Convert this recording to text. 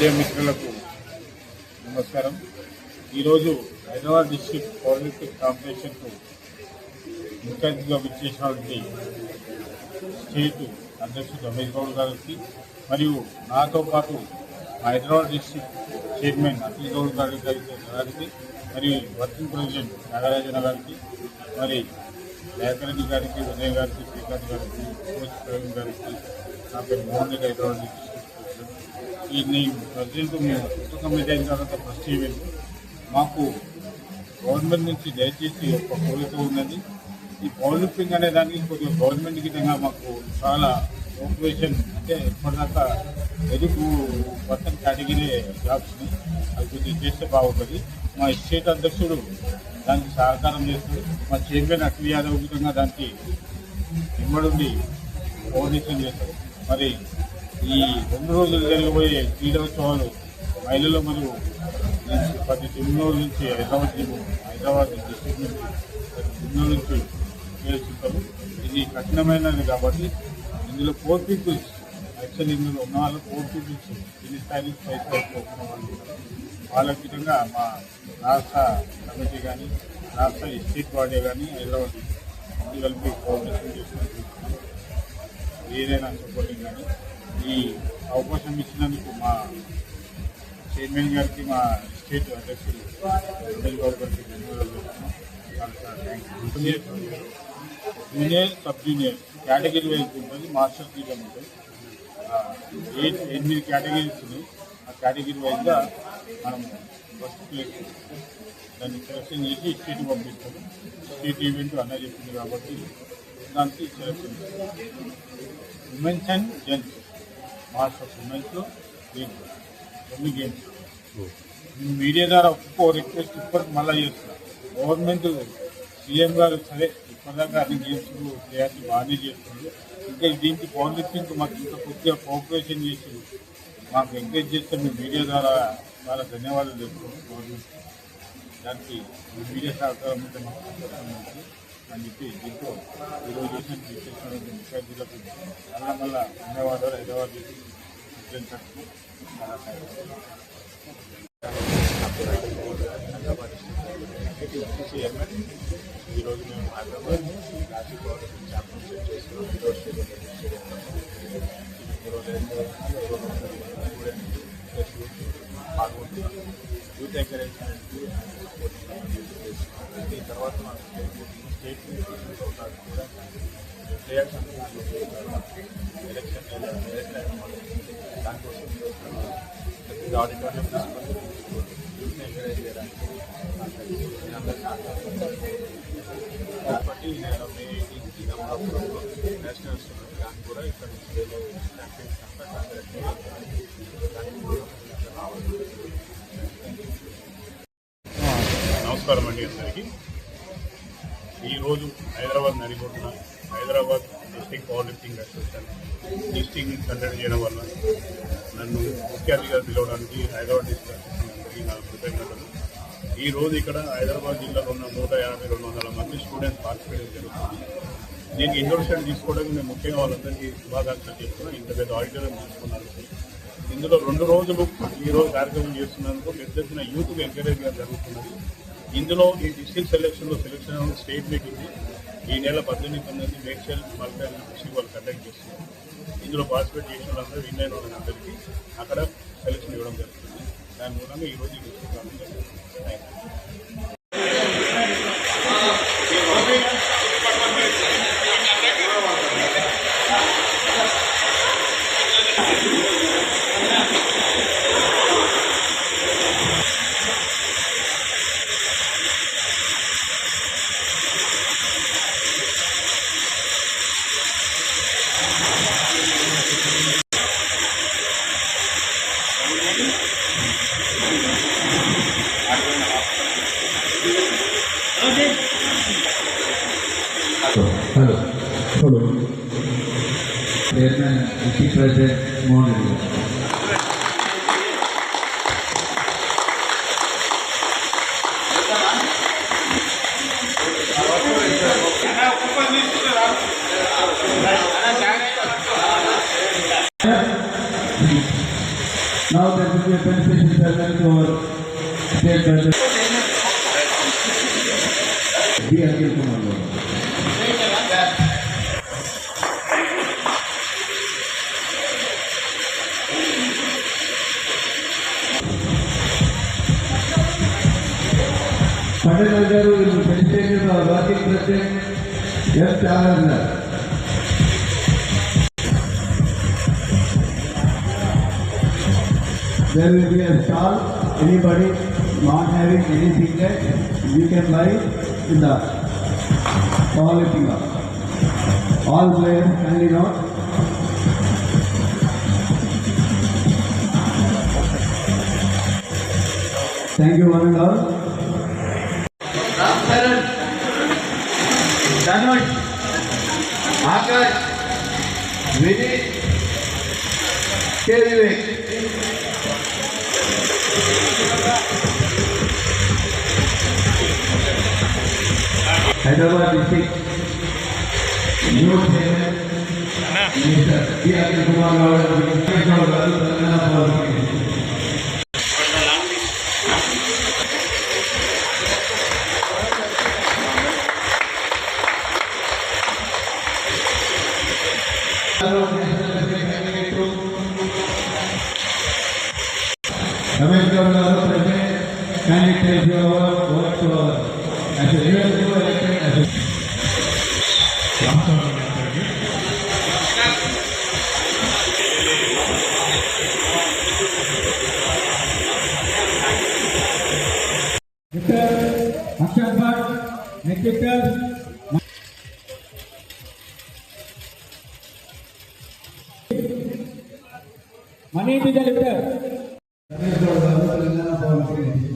Media మిత్రులకు నమస్కారం. ఈరోజు హైదరాబాద్ డిస్ట్రిక్ట్ పబ్లిక్ కాంపిటీషన్కు ముఖ్య అతిథిగా విచ్చేసినటువంటి స్టేట్ అధ్యక్షుడు రమేష్ గౌడ్ గారికి మరియు నాతో పాటు హైదరాబాద్ డిస్ట్రిక్ట్ చైర్మన్ అఖిల్ గౌడ్ గారికి మరియు వర్కింగ్ ప్రెసిడెంట్ నాగరాజన గారికి మరి లేఖరెడ్డి గారికి ఉదయ్ గారికి శ్రీకాంత్ గారికి కోచ్ ప్రవీణ్ గారికి నా పేరు మోహన్ రెడ్డి హైదరాబాద్ డిస్ట్రిక్ట్ ఈ నేను ప్రజెంట్ మేము కొత్త కమిటీ అయిన తర్వాత ఫస్ట్ ఈవెంట్ మాకు గవర్నమెంట్ నుంచి దయచేసి ఒక కోరిక ఉన్నది. ఈ పవర్ లిఫ్టింగ్ అనే దానికి కొద్దిగా గవర్నమెంట్ గిట్టంగా మాకు చాలా మోటివేషన్ అంటే ఇప్పటిదాకా ఎదుగు పర్సన్ కేటగిరీ జాబ్స్ని అది కొద్దిగా చేస్తే బాగుంటుంది. మా స్టేట్ అధ్యక్షుడు దానికి సహకారం చేస్తాడు. మా చైర్మన్ అఖిల్ యాదవ్ విధంగా దానికి ఇమ్మడుండి కోఆర్డినేషన్ చేస్తాడు. మరి ఈ 2 రోజులు జరగబోయే క్రీడోత్సవాలు మహిళలు మరియు ప్రతి తిరుమల నుంచి హైదరాబాద్ డిస్ట్రిక్ట్ నుంచి ప్రతి తిరుమల నుంచి చేస్తుంటారు. ఇది కఠినమైనది కాబట్టి ఇందులో 4 పీపుల్స్ యాక్చువల్లీ ఇందులో ఉన్న వాళ్ళు 4 పీపుల్స్ ఇది స్థాయి నుంచి ఉన్న వాళ్ళు వాళ్ళ విధంగా మా రాష్ట్ర కమిటీ కానీ రాష్ట్ర స్టేట్ బాడీ కానీ హైదరాబాద్ ఇది కలిపి కోఆర్డినేషన్ చేసుకుని ఏదైనా సపోర్టింగ్ కానీ ఈ అవకాశం ఇచ్చినందుకు మా చైర్మన్ గారికి మా స్టేట్ అధ్యక్షులు రమేష్ గౌడ్ గారికి ధన్యవాదాలు చెప్తున్నాను. Junior sub junior category wise ఉంటుంది. మాస్టర్ సీజన్ ఉంటుంది. 8 కేటగిరీస్ ఉన్నాయి. ఆ కేటగిరీ వైజ్గా మనం ఫస్ట్ ప్లేస్ దాన్ని సెలెక్షన్ చేసి స్టేట్ పంపిస్తాము. స్టేట్ ఈవెంట్ అన్న చెప్పింది కాబట్టి దానికి selection women's and gents masters ఉమెన్స్లో 2 గేమ్స్. మీడియా ద్వారా ఒక్కో రిక్వెస్ట్ ఇప్పటికి మళ్ళీ చేస్తున్నారు. గవర్నమెంట్ సీఎం గారు సరే ఇప్పటిదాకా అన్ని గేమ్స్ చేయాల్సి బాగానే చేస్తుంది. ఇంకా దీనికి పవర్ లిఫ్టింగ్ మాకు ఇంకా కొద్దిగా కోఆపరేషన్ చేసి మాకు ఎంకరేజ్ చేస్తే మేము మీడియా ద్వారా చాలా ధన్యవాదాలు చెప్తున్నాం. గవర్నమెంట్ దానికి మీడియా సహకారం ఉంటే మాకు సంతోషం అని చెప్పి దీంతో ఈరోజు చేసిన ముఖ్య అతిథులకు మళ్ళా ధన్యవాదాలు. హైదరాబాద్ ఈరోజు మేము హైదరాబాద్ రాజీవ్ ఛాంపియన్షిప్ చేస్తున్నాం. యూత్ ఎంకరేజ్మెంట్కి దీని తర్వాత స్టేట్ ప్లేయర్స్ ఎలక్షన్ దానికోసం ఆడిటోరియం తీసుకొని యూత్ని ఎంకరేజ్ చేయడానికి కాబట్టి నేను మే 18కి అమలాపురంలో నేషనల్స్ దాన్ని కూడా ఇక్కడ ఛాంపియన్స్ అంతా కండక్ట్ నమస్కారం అండి అందరికీ. ఈరోజు హైదరాబాద్ నడిగొట్టున Hyderabad district power lifting association district conduct చేయడం వల్ల నన్ను ముఖ్య అతిథిగా పిలవడానికి హైదరాబాద్ డిస్ట్రిక్ట్ అసోసియేషన్ అందరికీ నా కృతజ్ఞతలు. ఈరోజు ఇక్కడ హైదరాబాద్ జిల్లాలో ఉన్న 150-200 మంది స్టూడెంట్స్ పార్టిసిపేట్ జరుగుతుంది. దీనికి ఇంట్రొడక్షన్ తీసుకోవడానికి నేను ముఖ్యంగా వాళ్ళందరికీ శుభాకాంక్షలు చెప్తున్నాను. ఇంత పెద్ద ఆడిటోరియం తీసుకున్నారు. ఇందులో 2 రోజులు ఈరోజు కార్యక్రమం చేస్తున్నందుకు పెద్ద ఎత్తున యూత్కి ఎంకరేజ్గా జరుగుతున్నది. ఇందులో ఈ డిస్ట్రిక్ట్ సెలక్షన్ స్టేట్ మీట్ ఉంది. ఈ నెల 18-19 మేడ్చల్ మల్కాజ్ డిస్ట్రిక్ట్ వాళ్ళు కండక్ట్ చేస్తున్నారు. ఇందులో పార్టిసిపేట్ చేసిన వాళ్ళందరూ విన్ అయిన వాళ్ళందరికీ అక్కడ సెలక్షన్ ఇవ్వడం జరుగుతుంది. దాని మూలంగా ఈరోజు ఈ డిస్ట్రిక్ట్ రావడం జరుగుతుంది. Hello. Chairman, Vice President, Mohan Reddy. Now there will be a felicitation ceremony for State President B. Akhil Kumar Gaur. Patel Garu will be felicitated by working President F. Challenger. There will be a stall. Anybody not having any ticket, you can buy in the stall lifting up. All players kindly note. Thank you one and all. Ram Charan, Danush, Akash, Vinit, K. Vivek. Hyderabad district new chairman Mr. B. Akhil Kumar Gaur will be Ramesh Gaur President, kindly take your work to as a real elected as a Akshan Bhatt, Nectar, money to the lifter. Ramesh Gaur Telangana Power Committee.